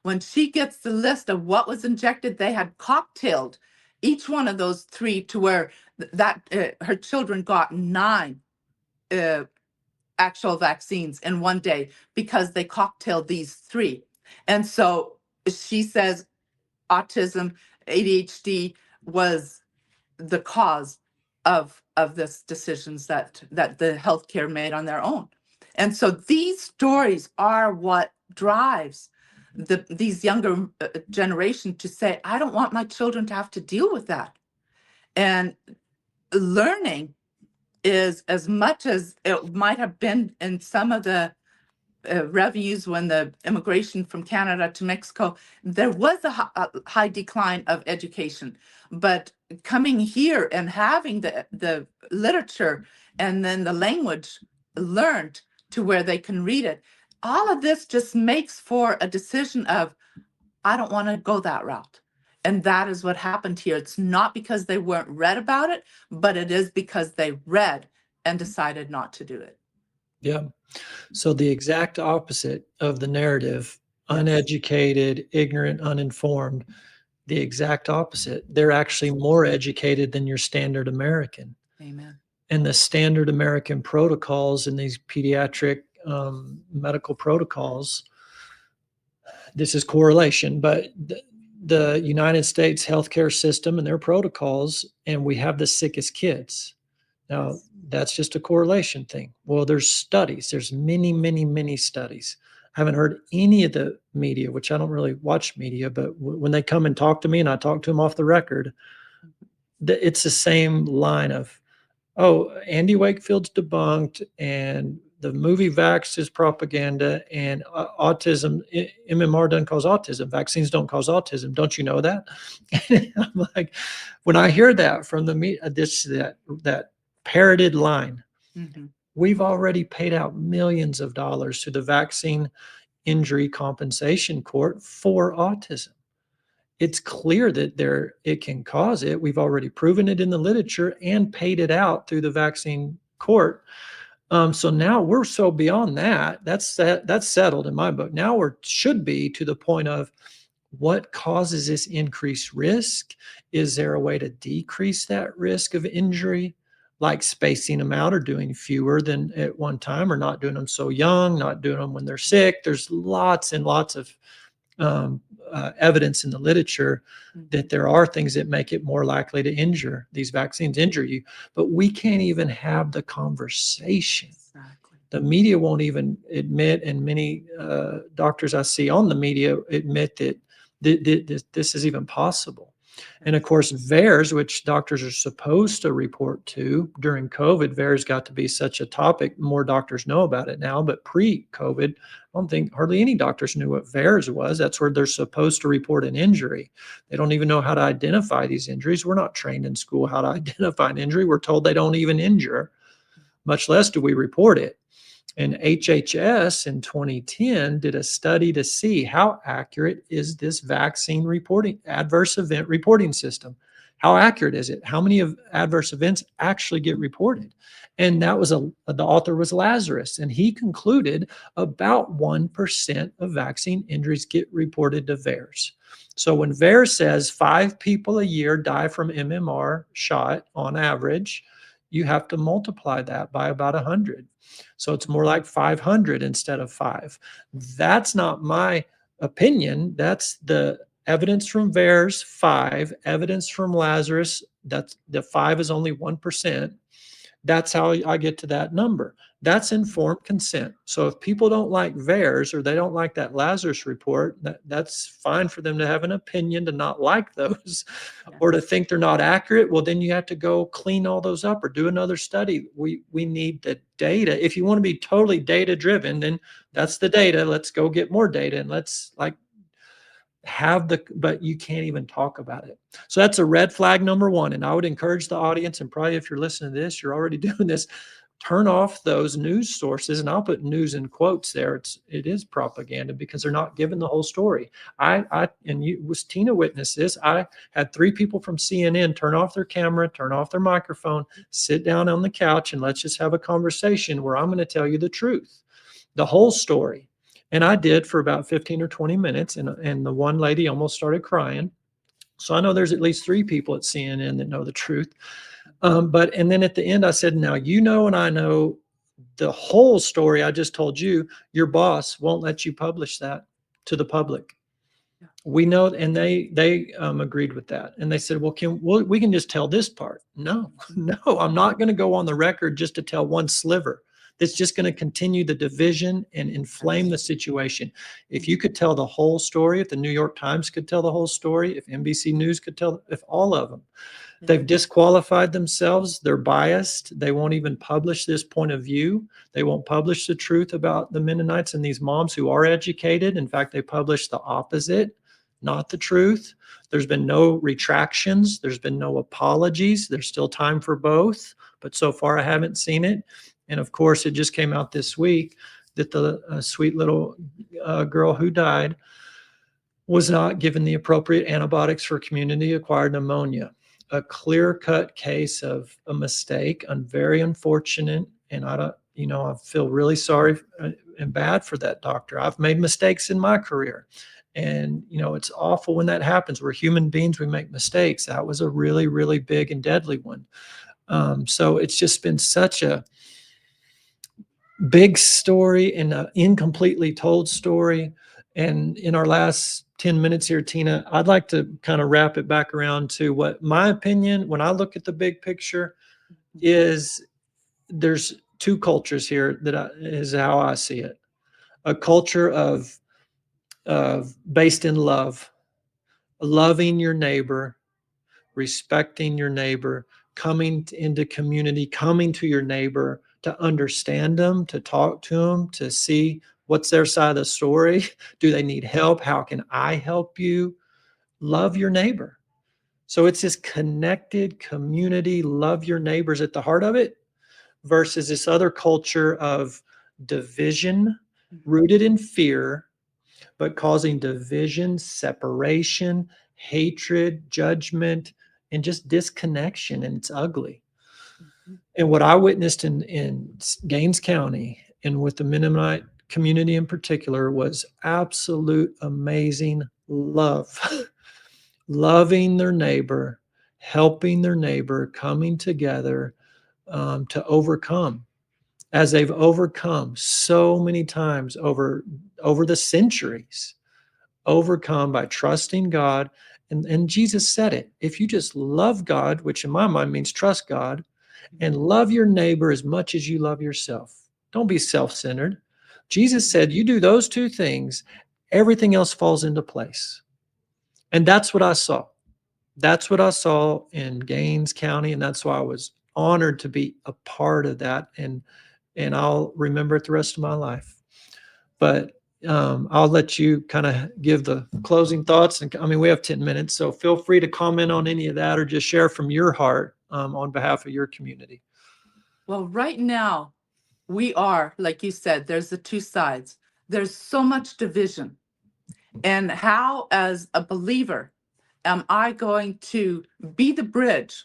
When she gets the list of what was injected, they had cocktailed each one of those 3 to where her children got 9 actual vaccines in one day, because they cocktailed these 3. And so she says autism, ADHD was the cause of this decisions that the healthcare made on their own. And so these stories are what drives these younger generation to say, I don't want my children to have to deal with that. And learning is, as much as it might have been in some of the revenues when the immigration from Canada to Mexico, there was a high decline of education. But coming here and having the literature and then the language learned to where they can read it, all of this just makes for a decision of, I don't want to go that route. And that is what happened here. It's not because they weren't read about it, but it is because they read and decided not to do it. Yeah. So the exact opposite of the narrative, uneducated, ignorant, uninformed, the exact opposite. They're actually more educated than your standard American. Amen. And the standard American protocols and these pediatric medical protocols, this is correlation, but the United States healthcare system and their protocols, and we have the sickest kids. Now, that's just a correlation thing. Well, there's studies. There's many, many, many studies. I haven't heard any of the media, which I don't really watch media, but when they come and talk to me and I talk to them off the record, it's the same line of, oh, Andy Wakefield's debunked, and the movie Vax is propaganda, and autism, MMR doesn't cause autism. Vaccines don't cause autism. Don't you know that? I'm like, when I hear that from the media, that parroted line, We've already paid out millions of dollars to the Vaccine Injury Compensation Court for autism. It's clear that it can cause it. We've already proven it in the literature and paid it out through the vaccine court. So now we're so beyond that. That's settled in my book. Now should be to the point of what causes this increased risk? Is there a way to decrease that risk of injury, like spacing them out or doing fewer than at one time, or not doing them so young, not doing them when they're sick? There's lots and lots of evidence in the literature that there are things that make it more likely to injure. These vaccines injure you, but we can't even have the conversation. Exactly. The media won't even admit, and many doctors I see on the media admit that this is even possible. And of course, VAERS, which doctors are supposed to report to during COVID, VAERS got to be such a topic. More doctors know about it now, but pre-COVID, I don't think hardly any doctors knew what VAERS was. That's where they're supposed to report an injury. They don't even know how to identify these injuries. We're not trained in school how to identify an injury. We're told they don't even injure, much less do we report it. And HHS in 2010 did a study to see how accurate is this vaccine reporting, adverse event reporting system. How accurate is it? How many of adverse events actually get reported? And that was the author was Lazarus, and he concluded about 1% of vaccine injuries get reported to VAERS. So when VAERS says 5 people a year die from MMR shot on average, you have to multiply that by about 100. So it's more like 500 instead of 5. That's not my opinion. That's the evidence from VAERS, 5, evidence from Lazarus, that's the 5 is only 1%. That's how I get to that number. That's informed consent. So if people don't like VAERS or they don't like that Lazarus report, that's fine for them to have an opinion to not like those or to think they're not accurate. Well, then you have to go clean all those up or do another study. We need the data. If you want to be totally data driven, then that's the data. Let's go get more data and let's but you can't even talk about it. So that's a red flag number one. And I would encourage the audience, and probably if you're listening to this, you're already doing this, turn off those news sources. And I'll put news in quotes there. It is propaganda because they're not giving the whole story. Tina witnessed this. I had 3 people from CNN turn off their camera, turn off their microphone, sit down on the couch, and let's just have a conversation where I'm going to tell you the truth, the whole story. And I did for about 15 or 20 minutes, and the one lady almost started crying. So I know there's at least 3 people at CNN that know the truth. And then at the end, I said, now you know and I know the whole story I just told you. Your boss won't let you publish that to the public. Yeah. We know, and they agreed with that. And they said, well, we can just tell this part. No, I'm not going to go on the record just to tell one sliver. It's just going to continue the division and inflame the situation. If you could tell the whole story, if the New York Times could tell the whole story, if NBC News could tell, if all of them, they've disqualified themselves, they're biased, they won't even publish this point of view. They won't publish the truth about the Mennonites and these moms who are educated. In fact, they publish the opposite, not the truth. There's been no retractions. There's been no apologies. There's still time for both, but so far I haven't seen it. And of course, it just came out this week that the sweet little girl who died was not given the appropriate antibiotics for community-acquired pneumonia. A clear-cut case of a mistake, and very unfortunate. And I feel really sorry and bad for that doctor. I've made mistakes in my career. And, it's awful when that happens. We're human beings. We make mistakes. That was a really, really big and deadly one. So it's just been such a big story and an incompletely told story. And in our last 10 minutes here, Tina, I'd like to kind of wrap it back around to what my opinion, when I look at the big picture, is there's 2 cultures here is how I see it. A culture of based in love, loving your neighbor, respecting your neighbor, coming into community, coming to your neighbor, to understand them, to talk to them, to see what's their side of the story. Do they need help? How can I help you? Love your neighbor. So it's this connected community, love your neighbors at the heart of it. versus this other culture of division rooted in fear, but causing division, separation, hatred, judgment, and just disconnection. And it's ugly. And what I witnessed in Gaines County and with the Mennonite community in particular was absolute amazing love, loving their neighbor, helping their neighbor, coming together to overcome, as they've overcome so many times over the centuries, overcome by trusting God. And Jesus said it. If you just love God, which in my mind means trust God, and love your neighbor as much as you love yourself. Don't be self-centered. Jesus said, you do those two things, everything else falls into place. And that's what I saw. That's what I saw in Gaines County. And that's why I was honored to be a part of that. And I'll remember it the rest of my life. But I'll let you kind of give the closing thoughts. And I mean, we have 10 minutes, so feel free to comment on any of that or just share from your heart on behalf of your community. Well, right now, we are, like you said, there's the two sides. There's so much division. And how, as a believer, am I going to be the bridge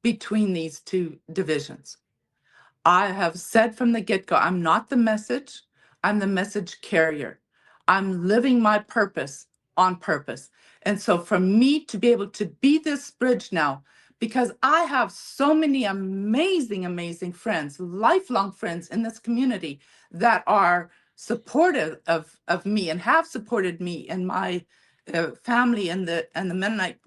between these two divisions? I have said from the get-go, I'm not the message, I'm the message carrier. I'm living my purpose on purpose. And so for me to be able to be this bridge now, because I have so many amazing, amazing friends, lifelong friends in this community that are supportive of me and have supported me and my family and the Mennonite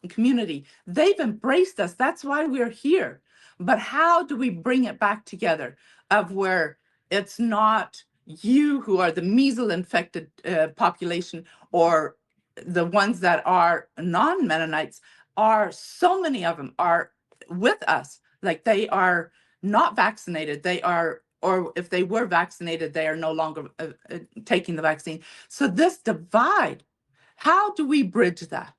community. They've embraced us. That's why we're here. But how do we bring it back together of where it's not you who are the measles infected population or the ones that are non-Mennonites, are so many of them are with us, like they are not vaccinated, they are, or if they were vaccinated, they are no longer taking the vaccine. So this divide, how do we bridge that?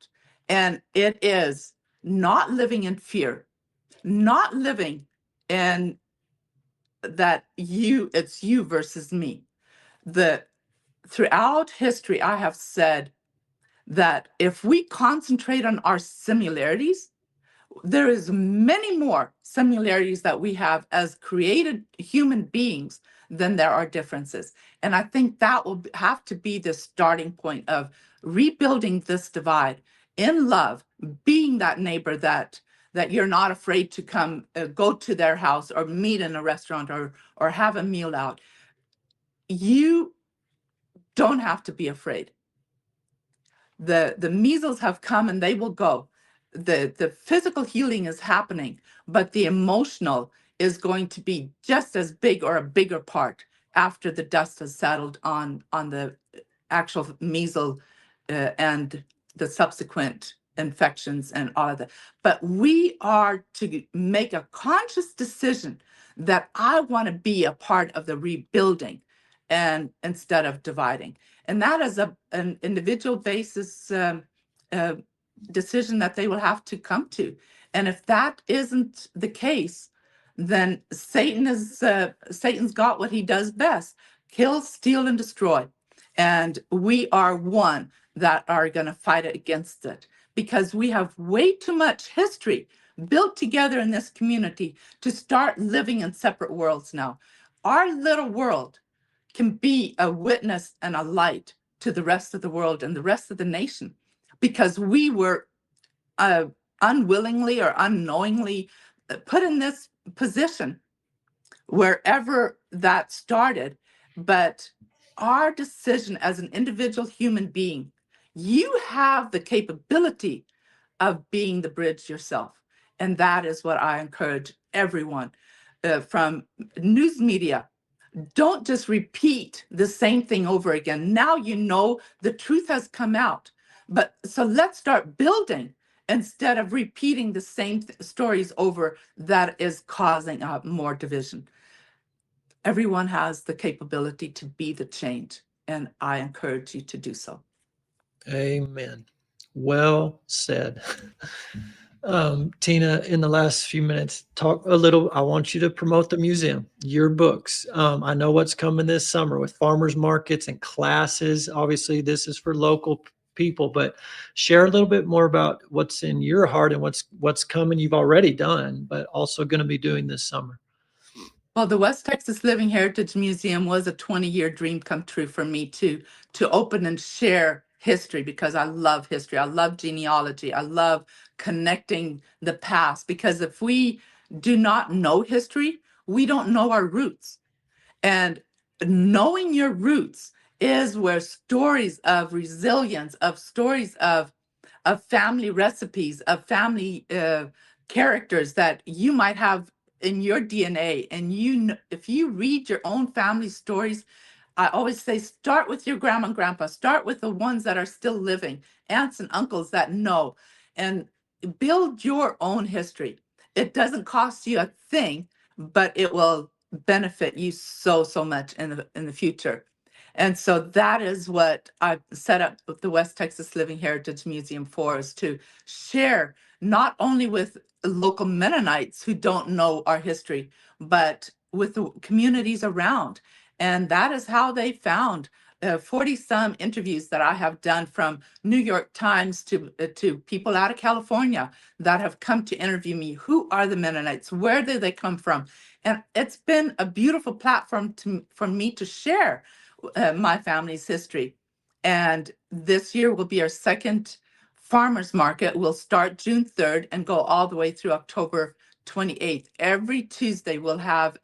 And it is not living in fear, not living in that it's you versus me. Throughout history, I have said that if we concentrate on our similarities, there is many more similarities that we have as created human beings than there are differences. And I think that will have to be the starting point of rebuilding this divide in love, being that neighbor that you're not afraid to come go to their house or meet in a restaurant or have a meal out. You don't have to be afraid. The measles have come and they will go. The physical healing is happening, but the emotional is going to be just as big or a bigger part after the dust has settled on the actual measles and the subsequent infections and all of that. But we are to make a conscious decision that I want to be a part of the rebuilding and instead of dividing. And that is an individual basis decision that they will have to come to. And if that isn't the case, then Satan's got what he does best: kill, steal, and destroy. And we are one that are going to fight against it, because we have way too much history built together in this community to start living in separate worlds now. Our little world can be a witness and a light to the rest of the world and the rest of the nation, because we were unwillingly or unknowingly put in this position wherever that started. But our decision as an individual human being, you have the capability of being the bridge yourself. And that is what I encourage everyone from news media. Don't just repeat the same thing over again. Now you know the truth has come out. But so let's start building instead of repeating the same stories over that is causing more division. Everyone has the capability to be the change, and I encourage you to do so. Amen. Well said. Tina, in the last few minutes, talk a little. I want you to promote the museum, your books. I know what's coming this summer with farmers markets and classes. Obviously, this is for local people, but share a little bit more about what's in your heart and what's coming. You've already done, but also going to be doing this summer. Well, the West Texas Living Heritage Museum was a 20-year dream come true for me to open and share history, because I love history. I love genealogy. I love connecting the past, because if we do not know history, we don't know our roots. And knowing your roots is where stories of resilience, of stories of family recipes, of family characters that you might have in your DNA. And if you read your own family stories, I always say start with your grandma and grandpa, start with the ones that are still living, aunts and uncles that know, and build your own history. It doesn't cost you a thing, but it will benefit you so much in the future. And so that is what I've set up the West Texas Living Heritage Museum for, is to share not only with local Mennonites who don't know our history, but with the communities around. And that is how they found 40 some interviews that I have done, from New York Times to people out of California that have come to interview me. Who are the Mennonites? Where do they come from? And it's been a beautiful platform for me to share my family's history. And this year will be our second farmers market. We'll start June 3rd and go all the way through October 28th. Every Tuesday we'll have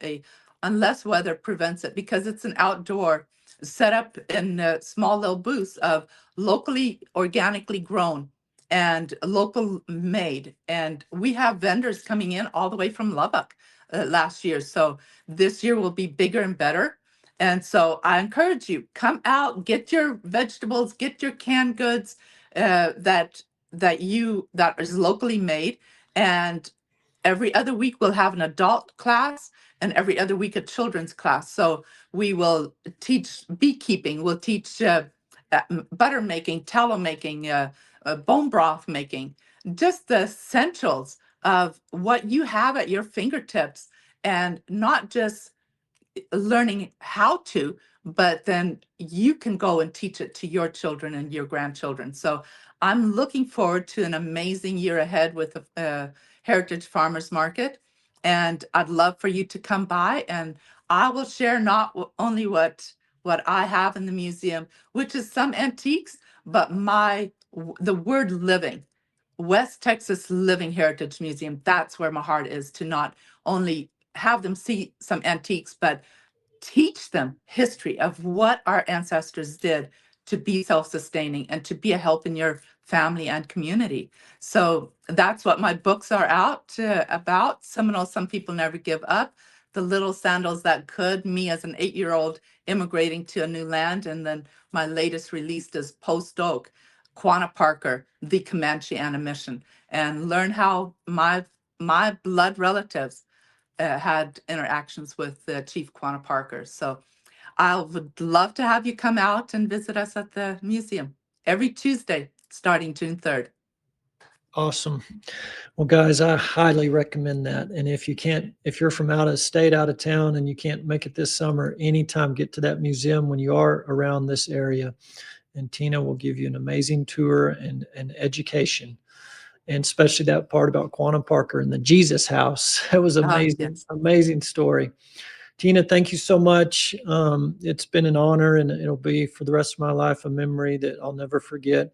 unless weather prevents it, because it's an outdoor set up in small little booths of locally organically grown and local made. And we have vendors coming in all the way from Lubbock last year. So this year will be bigger and better. And so I encourage you, come out, get your vegetables, get your canned goods that is locally made. And every other week we'll have an adult class, and every other week a children's class. So we will teach beekeeping, we'll teach butter making, tallow making, bone broth making, just the essentials of what you have at your fingertips, and not just learning how to, but then you can go and teach it to your children and your grandchildren. So I'm looking forward to an amazing year ahead with the Heritage Farmers Market. And I'd love for you to come by, and I will share not only what I have in the museum, which is some antiques, but the word living. West Texas Living Heritage Museum, that's where my heart is, to not only have them see some antiques, but teach them history of what our ancestors did to be self-sustaining and to be a help in your family and community. So that's what my books are out about. Some people never give up. The little sandals that could, me as an 8-year-old immigrating to a new land. And then my latest release is Post Oak, Quanah Parker, the Comanche and a Mission, and learn how my blood relatives had interactions with Chief Quanah Parker. So I would love to have you come out and visit us at the museum every Tuesday, starting June 3rd. Awesome. Well, guys, I highly recommend that. And if you're from out of state, out of town, and you can't make it this summer, anytime, get to that museum when you are around this area. And Tina will give you an amazing tour and education. And especially that part about Quanah Parker and the Jesus house. That was amazing, Yes. amazing story. Tina, thank you so much. It's been an honor, and it'll be for the rest of my life a memory that I'll never forget.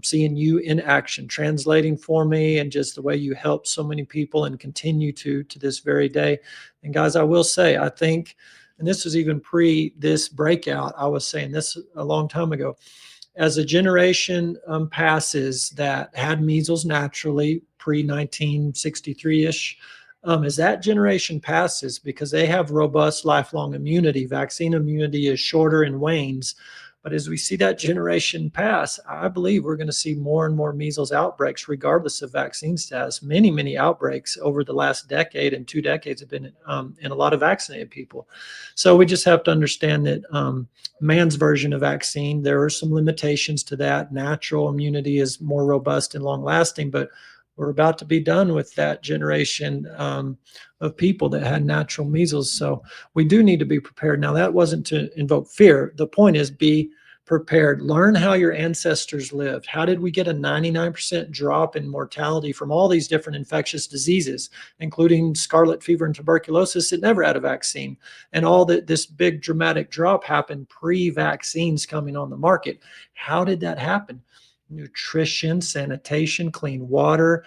Seeing you in action, translating for me, and just the way you help so many people and continue to this very day. And guys, I will say, I think, and this was even pre this breakout, I was saying this a long time ago, as a generation passes that had measles naturally pre-1963-ish, as that generation passes, because they have robust lifelong immunity, vaccine immunity is shorter and wanes. But as we see that generation pass, I believe we're going to see more and more measles outbreaks, regardless of vaccine status. Many, many outbreaks over the last decade and 2 decades have been in a lot of vaccinated people. So we just have to understand that man's version of vaccine, there are some limitations to that. Natural immunity is more robust and long lasting, but we're about to be done with that generation of people that had natural measles. So we do need to be prepared. Now, that wasn't to invoke fear. The point is be prepared. Learn how your ancestors lived. How did we get a 99% drop in mortality from all these different infectious diseases, including scarlet fever and tuberculosis that never had a vaccine? And all that this big dramatic drop happened pre-vaccines coming on the market. How did that happen? Nutrition, sanitation, clean water,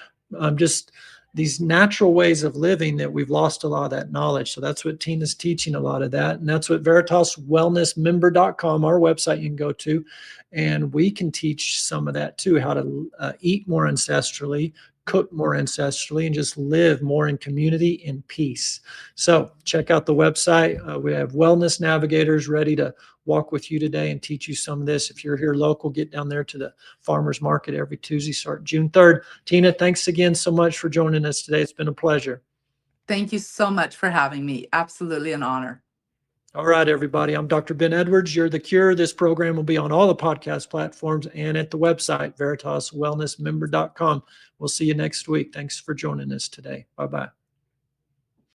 just these natural ways of living that we've lost a lot of that knowledge. So that's what Tina's teaching, a lot of that. And that's what VeritasWellnessMember.com, our website you can go to. And we can teach some of that too, how to eat more ancestrally, cook more ancestrally, and just live more in community in peace. So check out the website. We have wellness navigators ready to walk with you today and teach you some of this. If you're here local, get down there to the farmers market every Tuesday, start June 3rd. Tina, thanks again so much for joining us today. It's been a pleasure. Thank you so much for having me. Absolutely an honor. All right, everybody. I'm Dr. Ben Edwards. You're the Cure. This program will be on all the podcast platforms and at the website, VeritasWellnessMember.com. We'll see you next week. Thanks for joining us today. Bye-bye.